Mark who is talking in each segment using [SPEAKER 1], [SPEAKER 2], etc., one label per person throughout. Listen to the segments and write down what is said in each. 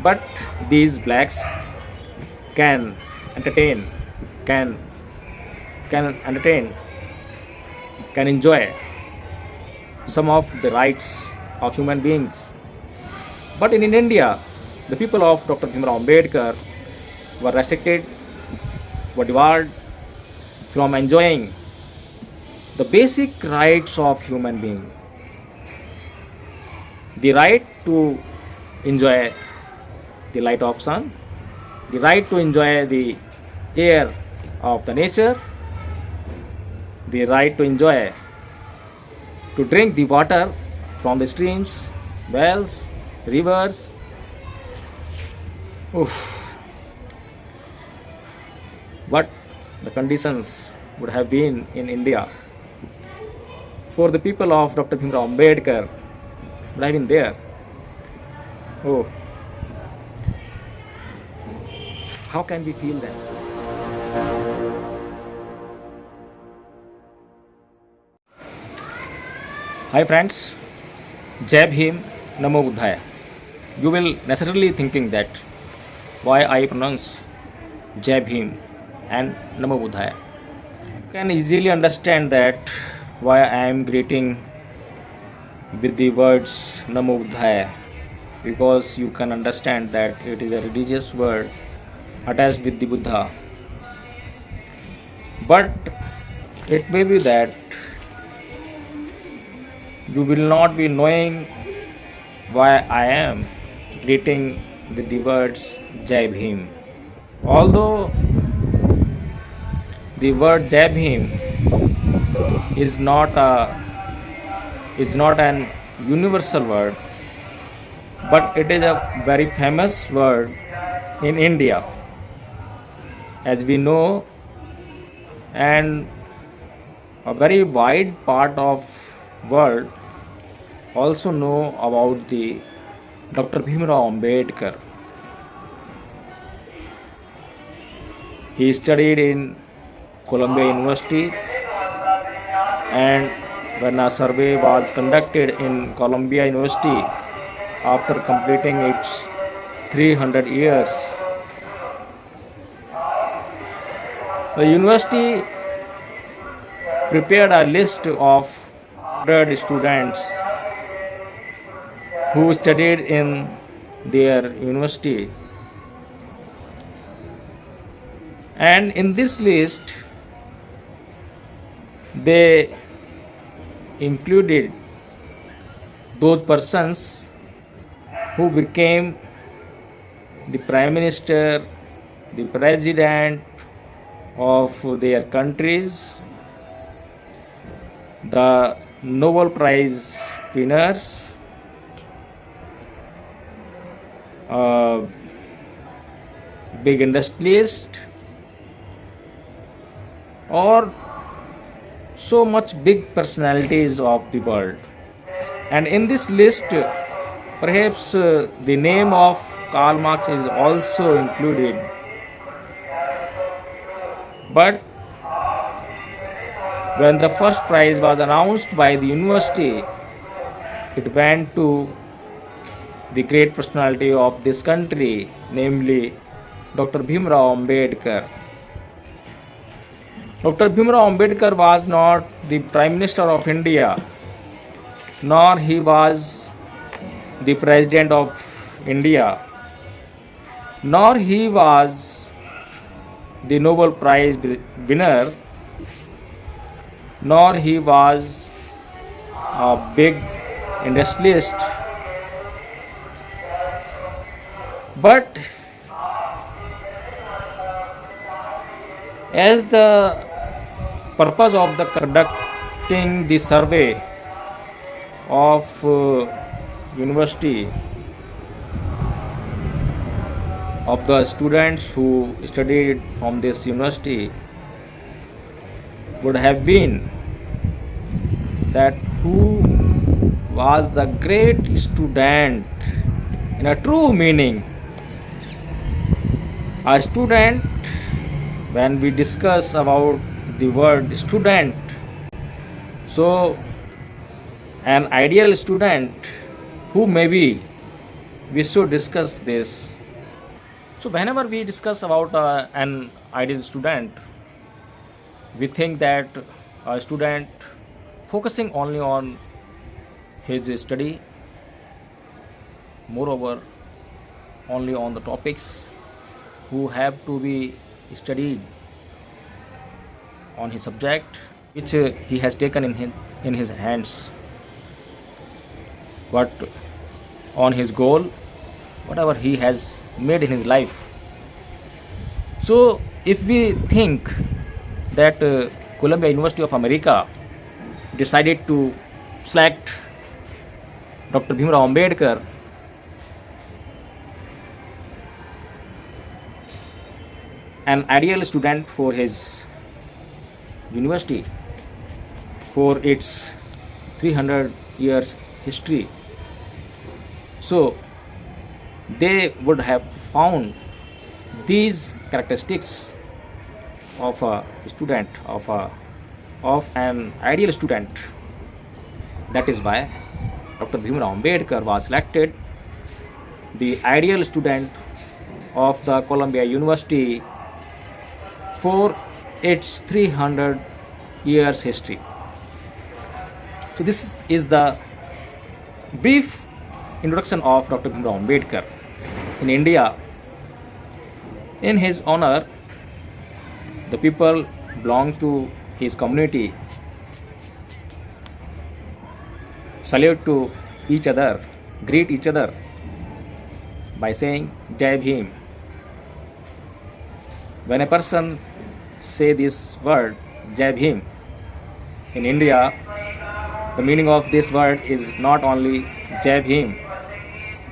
[SPEAKER 1] But these blacks can entertain, can can entertain, can enjoy some of the rights of human beings. But in India, the people of Dr. Bhimrao Ambedkar were restricted, were debarred from enjoying the basic rights of human being. The right to enjoy the light of sun, the right to enjoy the air of the nature, the right to enjoy to drink the water from the streams, wells, rivers. Oof. What the conditions would have been in India for the people of Dr. Bhimrao Ambedkar would have been there. Oh, how can we feel that? Hi friends, Jai Bhim, no.1. You will necessarily thinking that why I pronounce Jai Bhim and no.1. You can easily understand that why I am greeting with the words no.1, because you can understand that it is a religious word attached with the Buddha. But it may be that you will not be knowing why I am greeting with the words Jai Bhim. Although the word Jai Bhim is not an universal word, but it is a very famous word in India, as we know, and a very wide part of world also know about the Dr. Bhimrao Ambedkar. He studied in Columbia University, and when a survey was conducted in Columbia University after completing its 300 years, the university prepared a list of 100 students who studied in their university, and in this list they included those persons who became the prime minister, the president of their countries, the Nobel Prize winners, big industrialists, or so much big personalities of the world. And in this list, perhaps the name of Karl Marx is also included. But when the first prize was announced by the university, it went to the great personality of this country, namely Dr. Bhimrao Ambedkar. Dr. Bhimrao Ambedkar was not the Prime Minister of India, nor he was the President of India, nor he was the Nobel Prize winner, nor he was a big industrialist. But as the purpose of the conducting the survey of university of the students who studied from this university would have been that who was the great student in a true meaning. A student, when we discuss about the word student, so an ideal student, who maybe we should discuss this, So whenever we discuss about an ideal student, we think that a student focusing only on his study, moreover only on the topics who have to be studied on his subject which he has taken in his hands, but on his goal whatever he has made in his life. So if we think that Columbia University of America decided to select Dr. Bhimrao Ambedkar an ideal student for his university, for its 300 years history, so they would have found these characteristics of a student, of an ideal student. That is why Dr. Bhimrao Ambedkar was selected the ideal student of the Columbia University for its 300 years history. So this is the brief introduction of Dr. Bhimrao Ambedkar. In India, in his honor, the people belong to his community salute to each other, greet each other by saying Jai Bhim. When a person say this word Jai Bhim in India, the meaning of this word is not only Jai Bhim.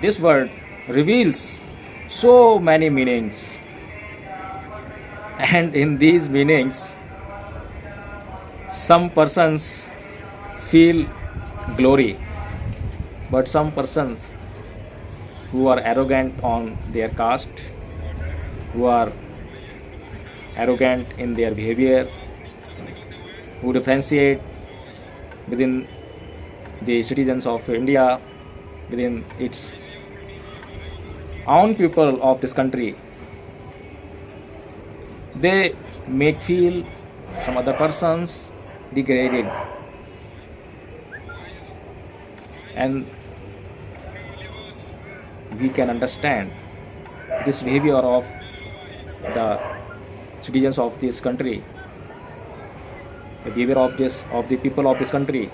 [SPEAKER 1] This word reveals so many meanings, and in these meanings some persons feel glory, but some persons who are arrogant on their caste, who are arrogant in their behavior, who differentiate within the citizens of India, within its own people of this country, they make feel some other persons degraded, and we can understand this behavior of the citizens of this country, the behavior of the people of this country,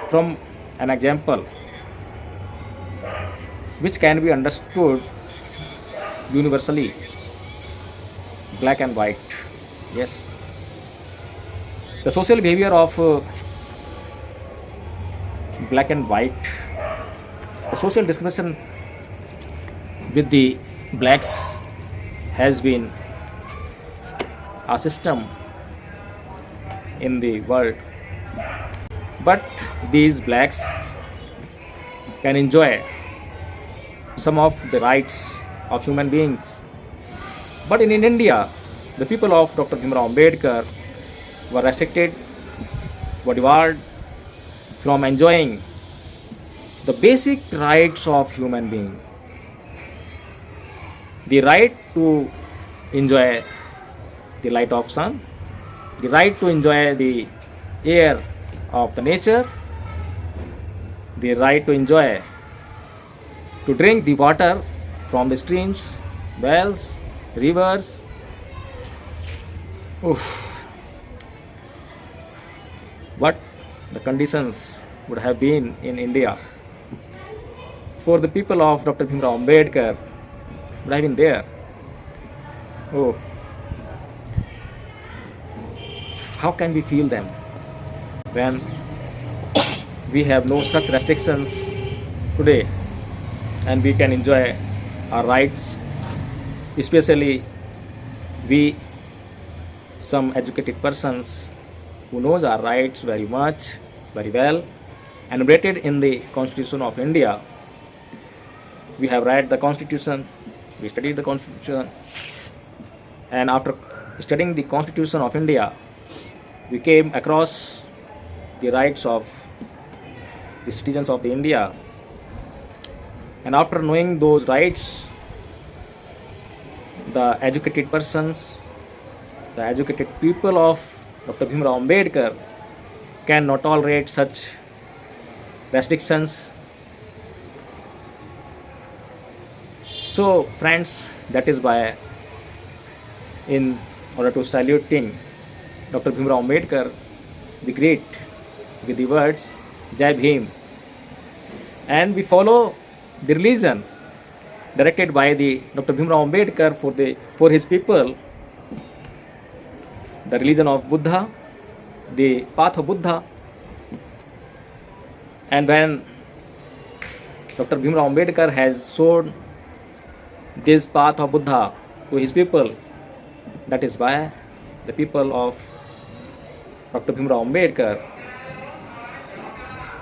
[SPEAKER 1] from an example which can be understood universally, black and white. Yes, the social behavior of black and white, the social discrimination with the blacks has been a system in the world, but these blacks can enjoy some of the rights of human beings. But in India, the people of Dr. Bhimrao Ambedkar were restricted, were debarred from enjoying the basic rights of human being. The right to enjoy the light of sun, the right to enjoy the air of the nature, the right to enjoy to drink the water from the streams, wells, rivers. Oof. What the conditions would have been in India for the people of Dr. Bhimrao Ambedkar would have been there. Oh, how can we feel them when we have no such restrictions today and we can enjoy our rights, especially we, some educated persons who knows our rights very much, very well, enumerated in the Constitution of India. We have read the Constitution, we studied the Constitution, and after studying the Constitution of India, we came across the rights of the citizens of the India, and after knowing those rights, the educated persons, the educated people of Dr. Bhimrao Ambedkar cannot tolerate such restrictions. So, friends, that is why, in order to saluting Dr. Bhimrao Ambedkar, we greet with the words Jai Bhim, and we follow the religion directed by the Dr. Bhimrao Ambedkar for his people, the religion of Buddha, the path of Buddha. And when Dr. Bhimrao Ambedkar has shown this path of Buddha to his people, that is why the people of Dr. Bhimrao Ambedkar,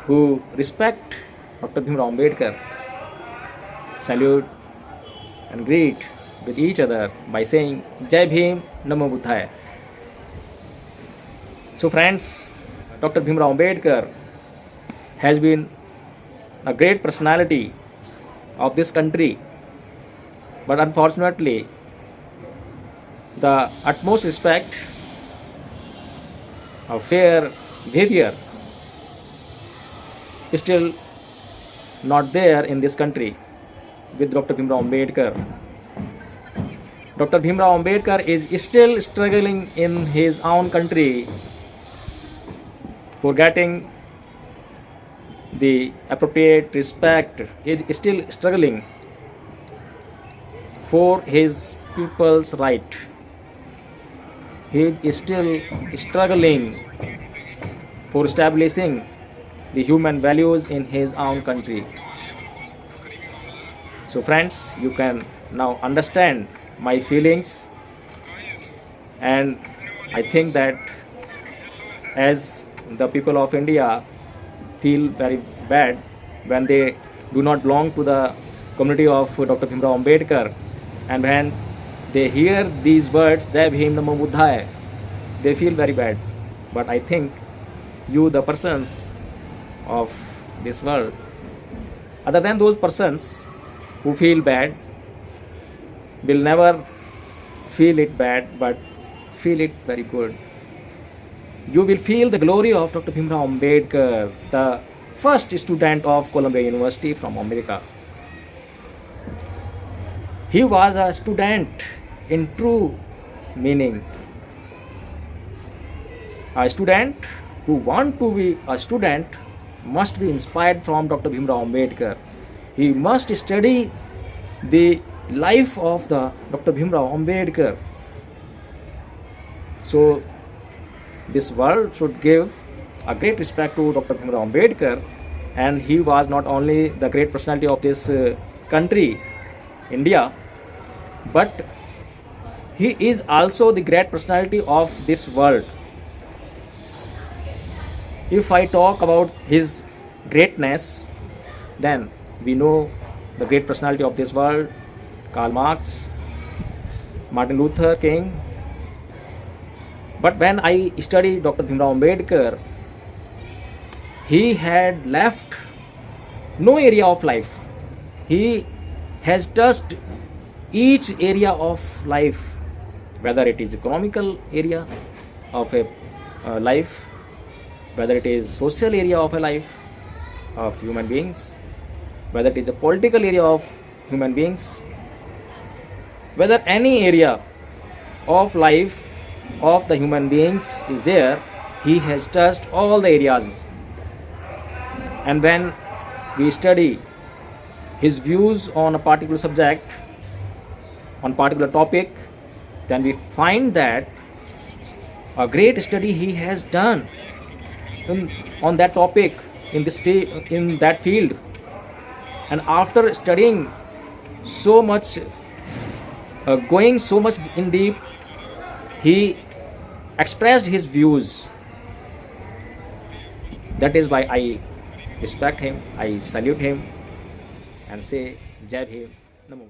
[SPEAKER 1] who respect Dr. Bhimrao Ambedkar, salute and greet with each other by saying Jai Bhim, no.1. So friends, Dr. Bhimrao Ambedkar has been a great personality of this country, but unfortunately the utmost respect of fair behavior is still not there in this country with Dr. Bhimrao Ambedkar. Dr. Bhimrao Ambedkar is still struggling in his own country for getting the appropriate respect. He is still struggling for his people's right. He is still struggling for establishing the human values in his own country. So friends, you can now understand my feelings, and I think that as the people of India feel very bad when they do not belong to the community of Dr. Bhimrao Ambedkar, and when they hear these words Jai Bhim Namo Buddhaya, they feel very bad. But I think you, the persons of this world, other than those persons who feel bad, will never feel it bad but feel it very good. You will feel the glory of Dr. Bhimrao Ambedkar, the first student of Columbia University from America. He was a student in true meaning. A student who wants to be a student must be inspired from Dr. Bhimrao Ambedkar. He must study the life of the Dr. Bhimrao Ambedkar. So this world should give a great respect to Dr. Bhimrao Ambedkar, and he was not only the great personality of this country, India, but he is also the great personality of this world. If I talk about his greatness, then we know the great personality of this world, Karl Marx, Martin Luther King. But when I study Dr. Bhimrao Ambedkar, he had left no area of life. He has touched each area of life, whether it is economical area of a life, whether it is social area of a life of human beings, whether it is a political area of human beings, whether any area of life of the human beings is there, he has touched all the areas. And when we study his views on a particular subject, on particular topic, then we find that a great study he has done on that topic, in that field. And after studying so much, going so much in deep, he expressed his views. That is why I respect him, I salute him, and say Jai Bhim, Namo.